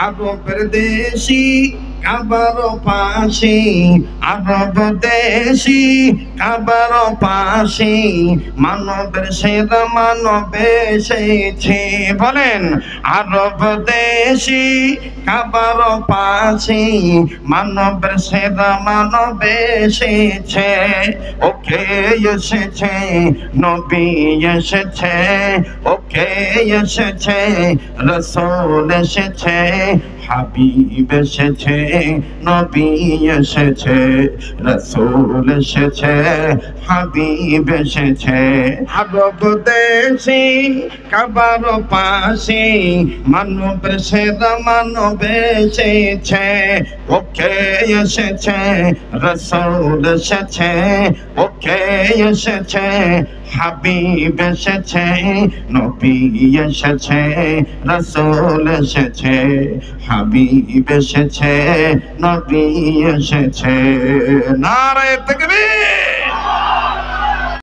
আরবের দেশি কাবার পাশে, আরব দেশি কাবার পাশে, মানবের সেরা মানব এসেছে। বলেন, আরব দেশি কাবার পাশে, মানবের সেরা মানব এসেছে। ওকে এসেছে, নবী এসেছে, ওকে এসেছে, রাসূল এসেছে, হাবিব এসেছে, নবী এসেছে, রাসূল এসেছে, হাবিব এসেছে। আরব দেশে কাবার পাশে, মানবের সেরা মানব এসেছে। ওকে এসেছে, রাসূল এসেছে, ওকে এসেছে, হাবিব এসেছে, নবী এসেছে, রাসূল এসেছে, হাবিব এসেছে, নবী এসেছে। নারে তাকবীর।